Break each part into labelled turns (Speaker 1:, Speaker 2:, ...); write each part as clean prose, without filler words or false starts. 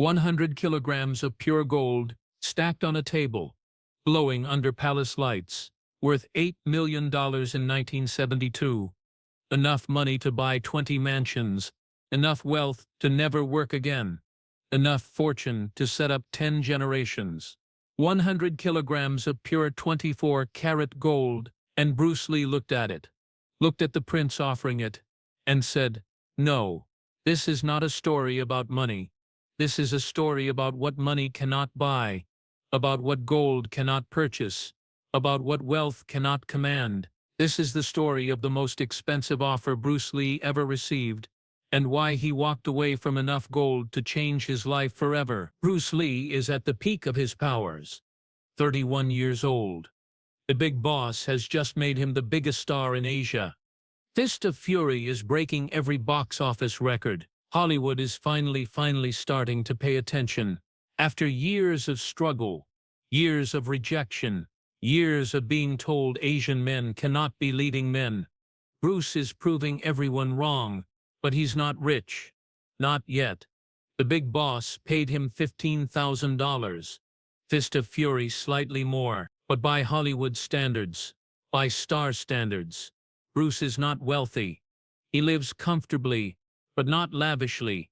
Speaker 1: 100 kilograms of pure gold, stacked on a table, glowing under palace lights, worth $8 million in 1972. Enough money to buy 20 mansions, enough wealth to never work again, enough fortune to set up 10 generations. 100 kilograms of pure 24-karat gold, and Bruce Lee looked at it, looked at the prince offering it, and said, "No, this is not a story about money. This is a story about what money cannot buy, about what gold cannot purchase, about what wealth cannot command. This is the story of the most expensive offer Bruce Lee ever received, and why he walked away from enough gold to change his life forever." Bruce Lee is at the peak of his powers. 31 years old. The big boss has just made him the biggest star in Asia. Fist of Fury is breaking every box office record. Hollywood is finally starting to pay attention. After years of struggle, years of rejection, years of being told Asian men cannot be leading men, Bruce is proving everyone wrong, but he's not rich. Not yet. The big boss paid him $15,000. Fist of Fury slightly more, but by Hollywood standards, by star standards, Bruce is not wealthy. He lives comfortably, but not lavishly.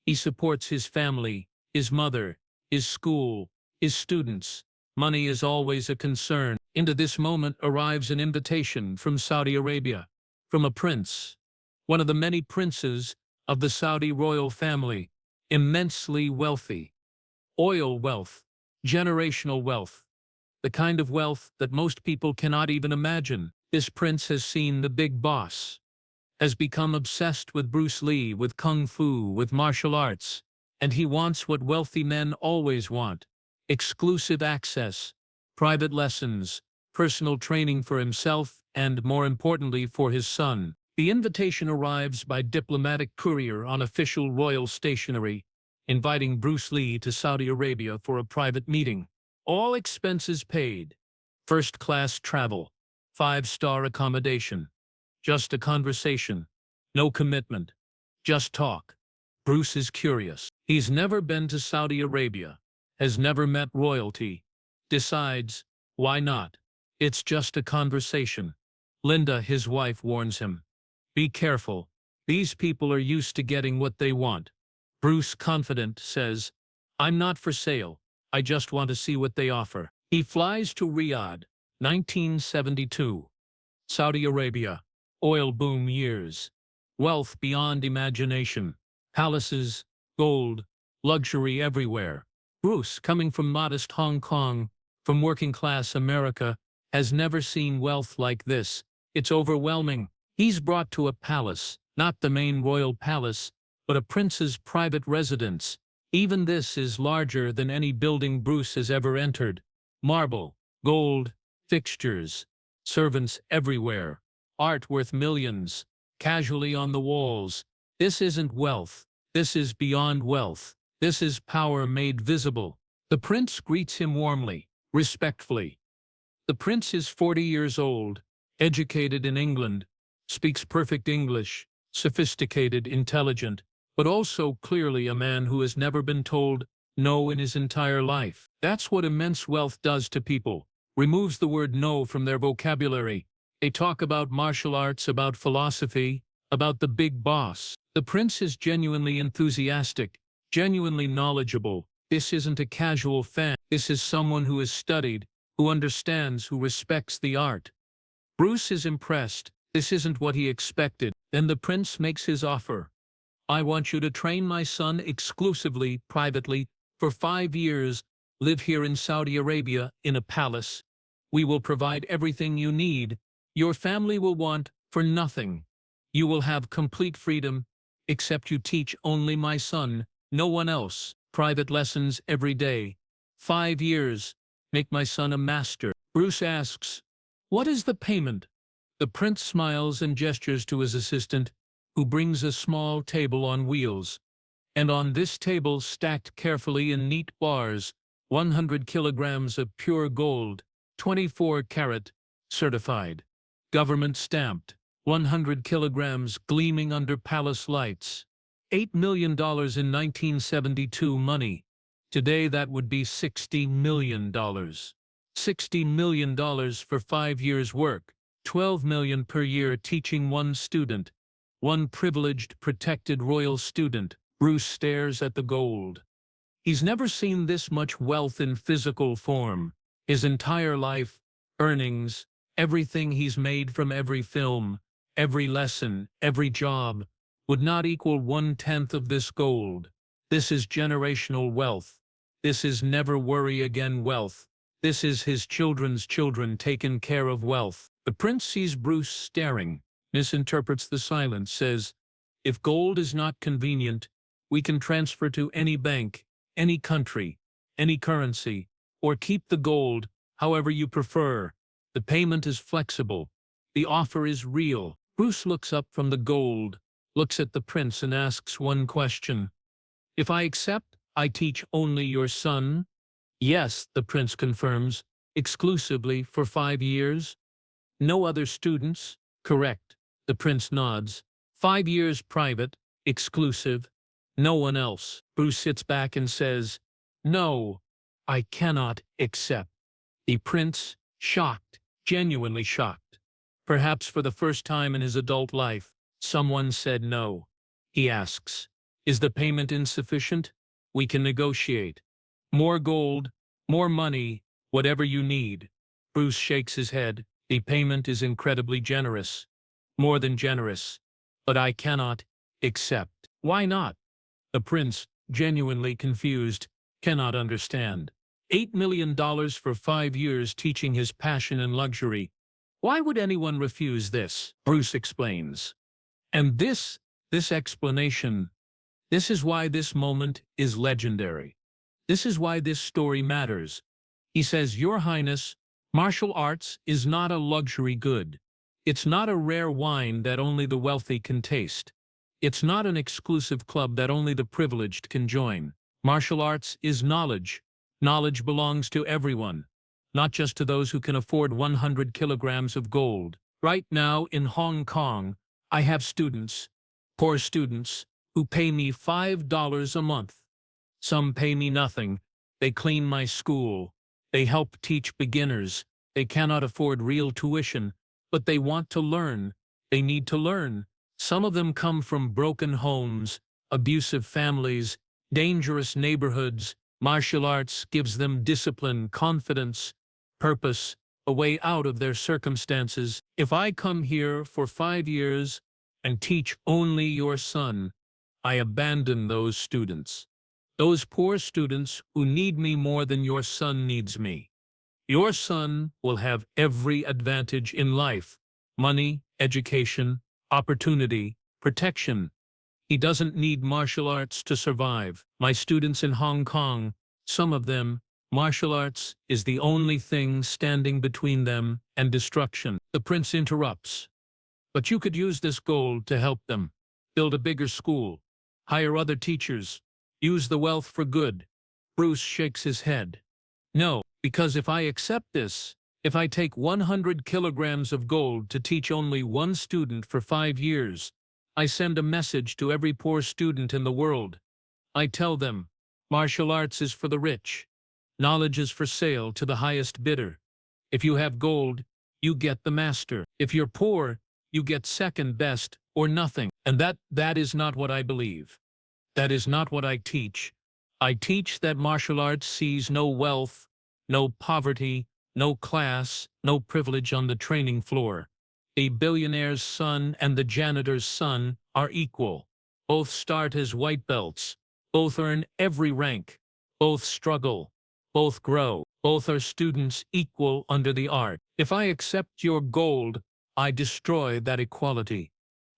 Speaker 1: He supports his family, his mother, his school, his students. Money is always a concern. Into this moment arrives an invitation from Saudi Arabia, from a prince, one of the many princes of the Saudi royal family, immensely wealthy. Oil wealth, generational wealth, the kind of wealth that most people cannot even imagine. This prince has seen the big boss, has become obsessed with Bruce Lee, with kung fu, with martial arts, and he wants what wealthy men always want: exclusive access, private lessons, personal training for himself, and more importantly for his son. The invitation arrives by diplomatic courier on official royal stationery, inviting Bruce Lee to Saudi Arabia for a private meeting. All expenses paid. First-class travel, 5-star accommodation. Just a conversation. No commitment. Just talk. Bruce is curious. He's never been to Saudi Arabia, has never met royalty. Decides, why not? It's just a conversation. Linda, his wife, warns him. Be careful. These people are used to getting what they want. Bruce, confident, says, I'm not for sale. I just want to see what they offer. He flies to Riyadh, 1972. Saudi Arabia. Oil boom years. Wealth beyond imagination. Palaces, gold, luxury everywhere. Bruce, coming from modest Hong Kong, from working-class America, has never seen wealth like this. It's overwhelming. He's brought to a palace, not the main royal palace, but a prince's private residence. Even this is larger than any building Bruce has ever entered. Marble, gold, fixtures, servants everywhere, art worth millions, casually on the walls. This isn't wealth. This is beyond wealth. This is power made visible. The prince greets him warmly, respectfully. The prince is 40 years old, educated in England, speaks perfect English, sophisticated, intelligent, but also clearly a man who has never been told no in his entire life. That's what immense wealth does to people. Removes the word no from their vocabulary. They talk about martial arts, about philosophy, about the big boss. The prince is genuinely enthusiastic, genuinely knowledgeable. This isn't a casual fan. This is someone who has studied, who understands, who respects the art. Bruce is impressed. This isn't what he expected. Then the prince makes his offer. I want you to train my son exclusively, privately, for 5 years. Live here in Saudi Arabia, in a palace. We will provide everything you need. Your family will want for nothing. You will have complete freedom, except you teach only my son, no one else. Private lessons every day. 5 years. Make my son a master. Bruce asks, what is the payment? The prince smiles and gestures to his assistant, who brings a small table on wheels. And on this table, stacked carefully in neat bars, 100 kilograms of pure gold, 24 karat, certified, government stamped, 100 kilograms gleaming under palace lights. $8 million in 1972 money. Today that would be $60 million. $60 million for 5 years' work, $12 million per year teaching one student. One privileged, protected royal student. Bruce stares at the gold. He's never seen this much wealth in physical form. His entire life, earnings, everything he's made from every film, every lesson, every job, would not equal 1/10 of this gold. This is generational wealth. This is never worry again wealth. This is his children's children taken care of wealth. The prince sees Bruce staring, misinterprets the silence, says, "If gold is not convenient, we can transfer to any bank, any country, any currency, or keep the gold, however you prefer. The payment is flexible. The offer is real." Bruce looks up from the gold, looks at the prince and asks one question. "If I accept, I teach only your son?" "Yes," the prince confirms, "exclusively for 5 years." "No other students?" "Correct." The prince nods. 5 years private, exclusive, no one else. Bruce sits back and says, "No, I cannot accept." The prince, shocked, genuinely shocked. Perhaps for the first time in his adult life, someone said no. He asks, "Is the payment insufficient? We can negotiate. More gold, more money, whatever you need." Bruce shakes his head. "The payment is incredibly generous. More than generous. But I cannot accept." "Why not?" The prince, genuinely confused, cannot understand. $8 million for 5 years teaching his passion and luxury. Why would anyone refuse this? Bruce explains. And this explanation, this is why this moment is legendary. This is why this story matters. He says, "Your Highness, martial arts is not a luxury good. It's not a rare wine that only the wealthy can taste. It's not an exclusive club that only the privileged can join. Martial arts is knowledge. Knowledge belongs to everyone, not just to those who can afford 100 kilograms of gold." Right now in Hong Kong, I have students, poor students, who pay me $5 a month. Some pay me nothing. They clean my school. They help teach beginners. They cannot afford real tuition, but they want to learn. They need to learn. Some of them come from broken homes, abusive families, dangerous neighborhoods. Martial arts gives them discipline, confidence, purpose, a way out of their circumstances. If I come here for 5 years and teach only your son, I abandon those students. Those poor students who need me more than your son needs me. Your son will have every advantage in life: money, education, opportunity, protection. He doesn't need martial arts to survive. My students in Hong Kong, some of them, martial arts is the only thing standing between them and destruction." The prince interrupts. "But you could use this gold to help them. Build a bigger school. Hire other teachers. Use the wealth for good." Bruce shakes his head. "No, because if I accept this, if I take 100 kilograms of gold to teach only one student for 5 years, I send a message to every poor student in the world. I tell them, martial arts is for the rich. Knowledge is for sale to the highest bidder. If you have gold, you get the master. If you're poor, you get second best or nothing." And that is not what I believe. That is not what I teach. I teach that martial arts sees no wealth, no poverty, no class, no privilege on the training floor. A billionaire's son and the janitor's son are equal. Both start as white belts. Both earn every rank. Both struggle. Both grow. Both are students equal under the art. If I accept your gold, I destroy that equality.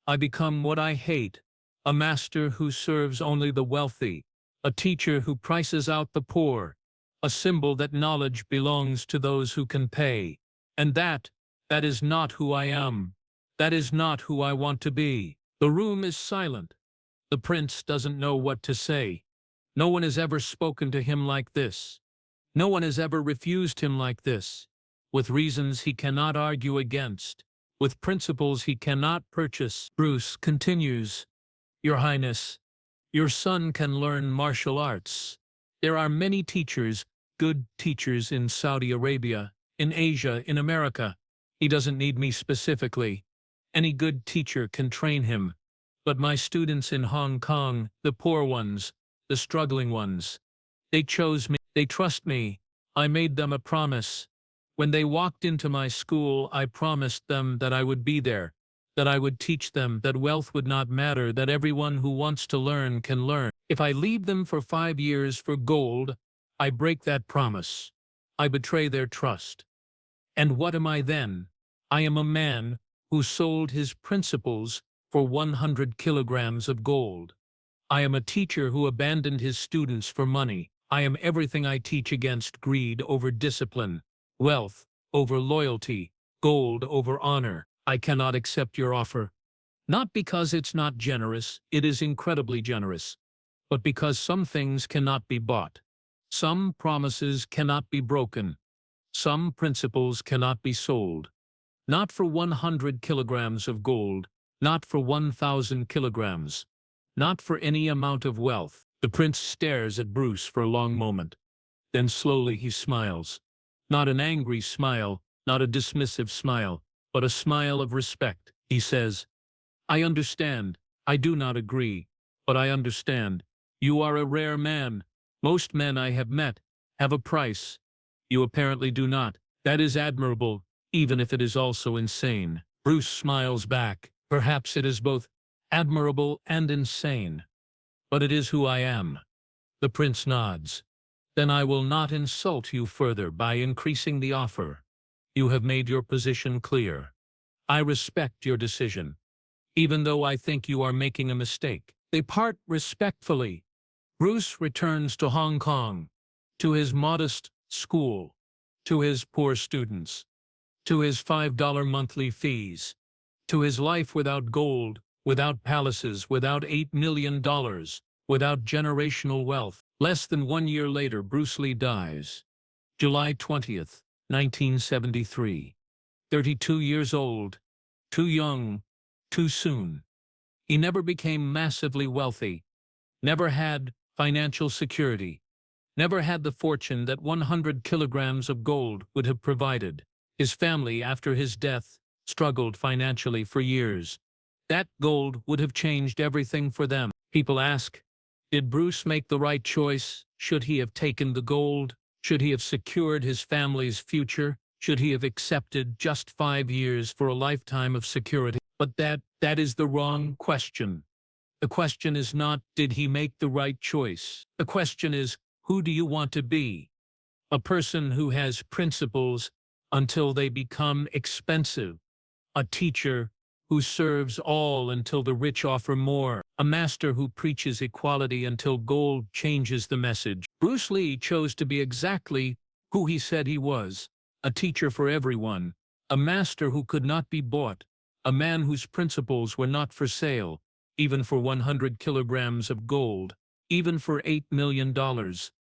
Speaker 1: I become what I hate: a master who serves only the wealthy, a teacher who prices out the poor, a symbol that knowledge belongs to those who can pay. And that is not who I am. That is not who I want to be. The room is silent. The prince doesn't know what to say. No one has ever spoken to him like this. No one has ever refused him like this, with reasons he cannot argue against, with principles he cannot purchase. Bruce continues, "Your Highness, Your son can learn martial arts. There are many teachers, good teachers in Saudi Arabia, in Asia, in America. He doesn't need me specifically. Any good teacher can train him. But my students in Hong Kong, the poor ones, the struggling ones, they chose me, they trust me. I made them a promise. When they walked into my school, I promised them that I would be there, that I would teach them that wealth would not matter, that everyone who wants to learn can learn. If I leave them for 5 years for gold, I break that promise. I betray their trust. And what am I then? I am a man who sold his principles for 100 kilograms of gold. I am a teacher who abandoned his students for money. I am everything I teach against greed over discipline, wealth over loyalty, gold over honor. I cannot accept your offer. Not because it's not generous, it is incredibly generous, but because some things cannot be bought. Some promises cannot be broken. Some principles cannot be sold. Not for 100 kilograms of gold, not for 1,000 kilograms, not for any amount of wealth. The prince stares at Bruce for a long moment. Then slowly he smiles. Not an angry smile, not a dismissive smile, but a smile of respect. He says, I understand. I do not agree, but I understand. You are a rare man. Most men I have met have a price. You apparently do not. That is admirable, even if it is also insane. Bruce smiles back. Perhaps it is both admirable and insane. But it is who I am. The prince nods. Then I will not insult you further by increasing the offer. You have made your position clear. I respect your decision, even though I think you are making a mistake. They part respectfully. Bruce returns to Hong Kong, to his modest school, to his poor students, to his $5 monthly fees, to his life without gold, without palaces, without $8 million, without generational wealth. Less than 1 year later, Bruce Lee dies. July 20th, 1973. 32 years old. Too young, too soon. He never became massively wealthy, never had financial security, never had the fortune that 100 kilograms of gold would have provided. His family, after his death, struggled financially for years. That gold would have changed everything for them. People ask, did Bruce make the right choice? Should he have taken the gold? Should he have secured his family's future? Should he have accepted just 5 years for a lifetime of security? But that is the wrong question. The question is not, did he make the right choice? The question is, who do you want to be? A person who has principles until they become expensive. A teacher who serves all until the rich offer more. A master who preaches equality until gold changes the message. Bruce Lee chose to be exactly who he said he was. A teacher for everyone. A master who could not be bought. A man whose principles were not for sale, even for 100 kilograms of gold, even for $8 million,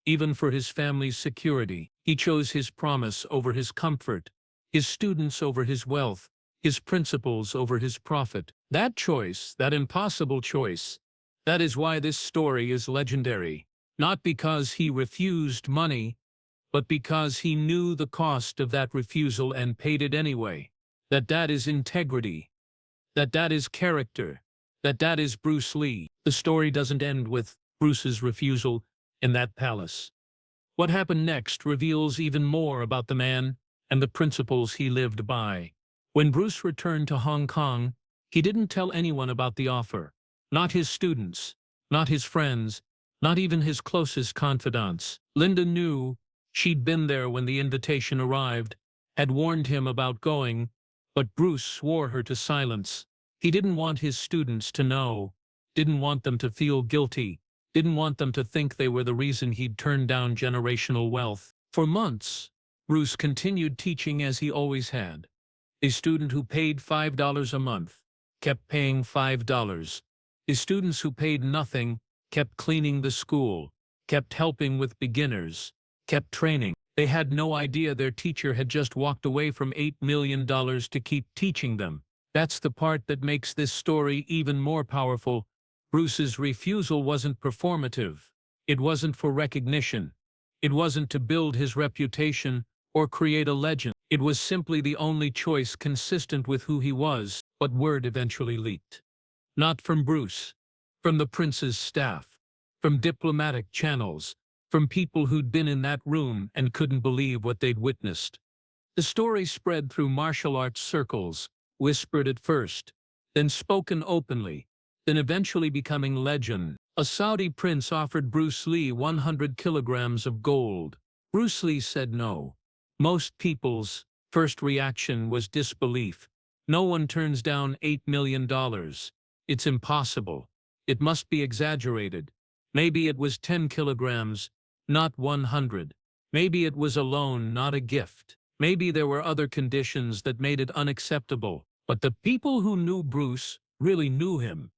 Speaker 1: even for his family's security. He chose his promise over his comfort, his students over his wealth, his principles over his profit. That choice, that impossible choice, that is why this story is legendary. Not because he refused money, but because he knew the cost of that refusal and paid it anyway. That is integrity. That is character. That is Bruce Lee. The story doesn't end with Bruce's refusal in that palace. What happened next reveals even more about the man and the principles he lived by. When Bruce returned to Hong Kong, he didn't tell anyone about the offer. Not his students, not his friends, not even his closest confidants. Linda knew. She'd been there when the invitation arrived, had warned him about going, but Bruce swore her to silence. He didn't want his students to know, didn't want them to feel guilty, didn't want them to think they were the reason he'd turned down generational wealth. For months, Bruce continued teaching as he always had. A student who paid $5 a month kept paying $5. His students who paid nothing kept cleaning the school, kept helping with beginners, kept training. They had no idea their teacher had just walked away from $8 million to keep teaching them. That's the part that makes this story even more powerful. Bruce's refusal wasn't performative. It wasn't for recognition. It wasn't to build his reputation or create a legend. It was simply the only choice consistent with who he was, but word eventually leaked. Not from Bruce, from the prince's staff, from diplomatic channels, from people who'd been in that room and couldn't believe what they'd witnessed. The story spread through martial arts circles, whispered at first, then spoken openly, then eventually becoming legend. A Saudi prince offered Bruce Lee 100 kilograms of gold. Bruce Lee said no. Most people's first reaction was disbelief. No one turns down $8 million. It's impossible. It must be exaggerated. Maybe it was 10 kilograms, not 100. Maybe it was a loan, not a gift. Maybe there were other conditions that made it unacceptable. But the people who knew Bruce really knew him.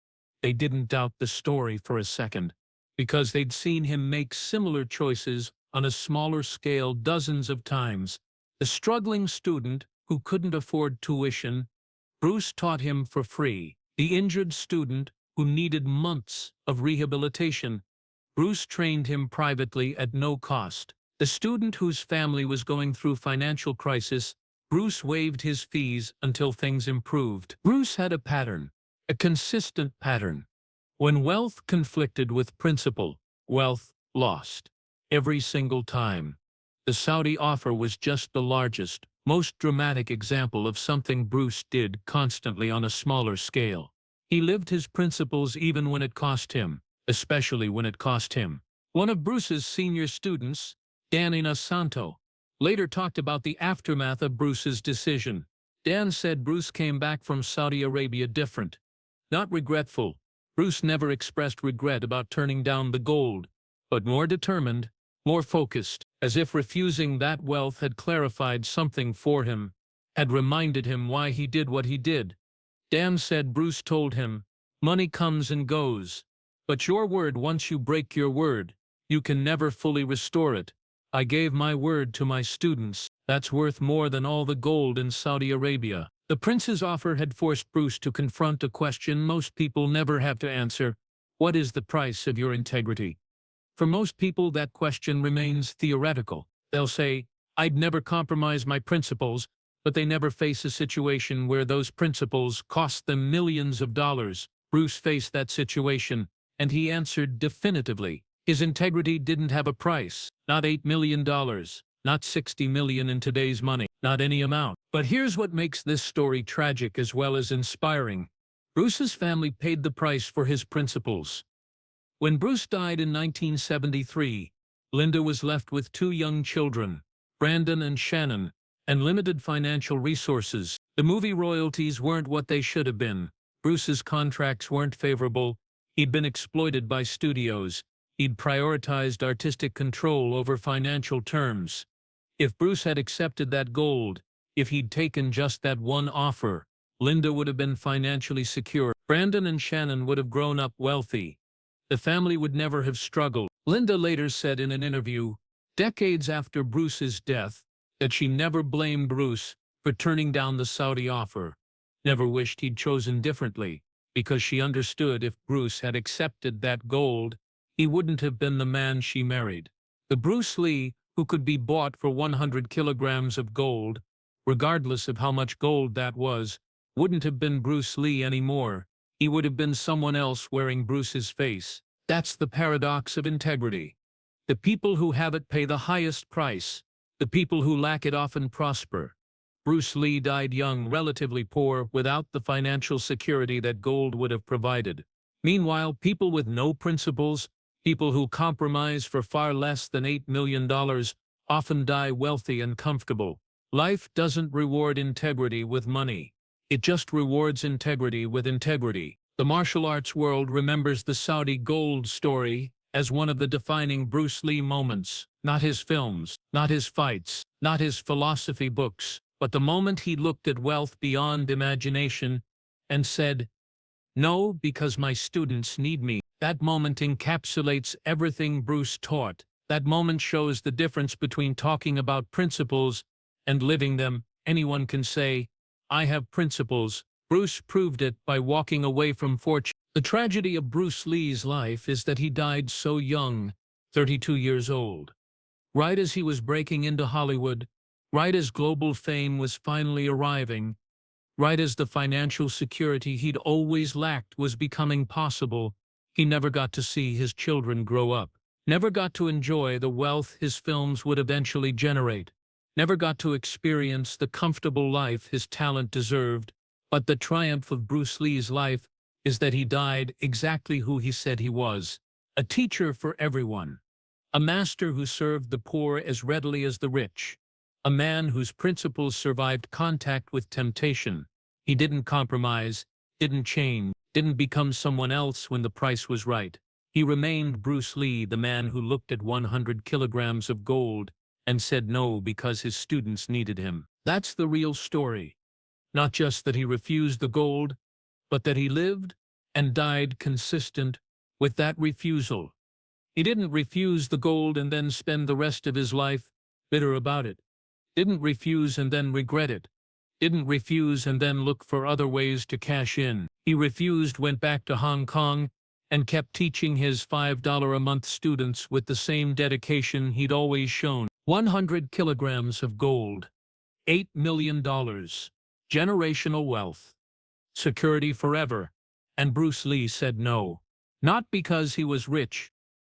Speaker 1: They didn't doubt the story for a second, because they'd seen him make similar choices on a smaller scale dozens of times. The struggling student who couldn't afford tuition, Bruce taught him for free. The injured student who needed months of rehabilitation, Bruce trained him privately at no cost. The student whose family was going through financial crisis, Bruce waived his fees until things improved. Bruce had a pattern, a consistent pattern. When wealth conflicted with principle, wealth lost. Every single time. The Saudi offer was just the largest, most dramatic example of something Bruce did constantly on a smaller scale. He lived his principles even when it cost him, especially when it cost him. One of Bruce's senior students, Dan Inosanto, later talked about the aftermath of Bruce's decision. Dan said Bruce came back from Saudi Arabia different. Not regretful. Bruce never expressed regret about turning down the gold, but more determined, more focused, as if refusing that wealth had clarified something for him, had reminded him why he did what he did. Dan said Bruce told him, "Money comes and goes, but your word, once you break your word, you can never fully restore it. I gave my word to my students. That's worth more than all the gold in Saudi Arabia." The prince's offer had forced Bruce to confront a question most people never have to answer. What is the price of your integrity? For most people, that question remains theoretical. They'll say, I'd never compromise my principles, but they never face a situation where those principles cost them millions of dollars. Bruce faced that situation, and he answered definitively. His integrity didn't have a price, not $8 million, not $60 million in today's money, not any amount. But here's what makes this story tragic as well as inspiring. Bruce's family paid the price for his principles. When Bruce died in 1973, Linda was left with two young children, Brandon and Shannon, and limited financial resources. The movie royalties weren't what they should have been. Bruce's contracts weren't favorable. He'd been exploited by studios. He'd prioritized artistic control over financial terms. If Bruce had accepted that gold, if he'd taken just that one offer, Linda would have been financially secure. Brandon and Shannon would have grown up wealthy. The family would never have struggled. Linda later said in an interview, decades after Bruce's death, that she never blamed Bruce for turning down the Saudi offer, never wished he'd chosen differently, because she understood if Bruce had accepted that gold, he wouldn't have been the man she married. The Bruce Lee who could be bought for 100 kilograms of gold, regardless of how much gold that was, wouldn't have been Bruce Lee anymore. He would have been someone else wearing Bruce's face. That's the paradox of integrity. The people who have it pay the highest price. The people who lack it often prosper. Bruce Lee died young, relatively poor, without the financial security that gold would have provided. Meanwhile, people with no principles, people who compromise for far less than $8 million, often die wealthy and comfortable. Life doesn't reward integrity with money. It just rewards integrity with integrity. The martial arts world remembers the Saudi gold story as one of the defining Bruce Lee moments. Not his films, not his fights, not his philosophy books, but the moment he looked at wealth beyond imagination and said, "No, because my students need me." That moment encapsulates everything Bruce taught. That moment shows the difference between talking about principles and living them. Anyone can say, I have principles. Bruce proved it by walking away from fortune. The tragedy of Bruce Lee's life is that he died so young, 32 years old. Right as he was breaking into Hollywood, right as global fame was finally arriving, right as the financial security he'd always lacked was becoming possible, he never got to see his children grow up, never got to enjoy the wealth his films would eventually generate, never got to experience the comfortable life his talent deserved. But the triumph of Bruce Lee's life is that he died exactly who he said he was, a teacher for everyone, a master who served the poor as readily as the rich, a man whose principles survived contact with temptation. He didn't compromise, didn't change, didn't become someone else when the price was right. He remained Bruce Lee, the man who looked at 100 kilograms of gold and said no because his students needed him. That's the real story. Not just that he refused the gold, but that he lived and died consistent with that refusal. He didn't refuse the gold and then spend the rest of his life bitter about it. Didn't refuse and then regret it. Didn't refuse and then look for other ways to cash in. He refused, went back to Hong Kong, and kept teaching his $5 a month students with the same dedication he'd always shown. 100 kilograms of gold, $8 million, generational wealth, security forever. And Bruce Lee said no. Not because he was rich.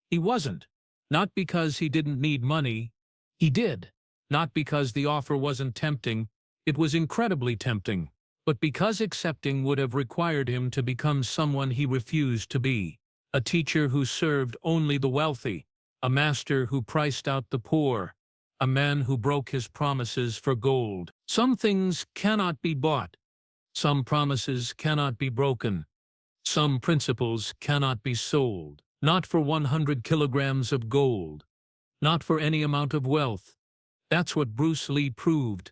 Speaker 1: He wasn't. Not because he didn't need money. He did. Not because the offer wasn't tempting. It was incredibly tempting. But because accepting would have required him to become someone he refused to be. A teacher who served only the wealthy. A master who priced out the poor. A man who broke his promises for gold. Some things cannot be bought. Some promises cannot be broken. Some principles cannot be sold. Not for 100 kilograms of gold. Not for any amount of wealth. That's what Bruce Lee proved.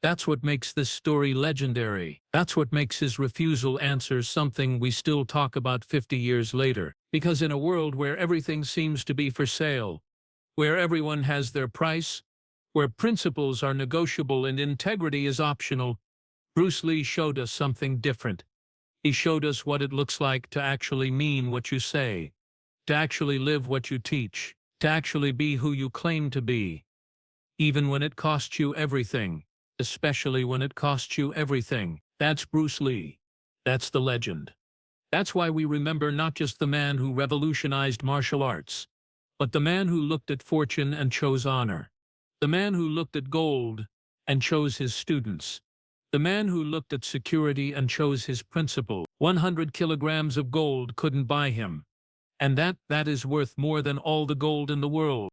Speaker 1: That's what makes this story legendary. That's what makes his refusal answer something we still talk about 50 years later. Because in a world where everything seems to be for sale, where everyone has their price, where principles are negotiable and integrity is optional, Bruce Lee showed us something different. He showed us what it looks like to actually mean what you say, to actually live what you teach, to actually be who you claim to be, even when it costs you everything, especially when it costs you everything. That's Bruce Lee. That's the legend. That's why we remember not just the man who revolutionized martial arts, but the man who looked at fortune and chose honor, the man who looked at gold and chose his students, the man who looked at security and chose his principle. 100 kilograms of gold couldn't buy him. And that is worth more than all the gold in the world.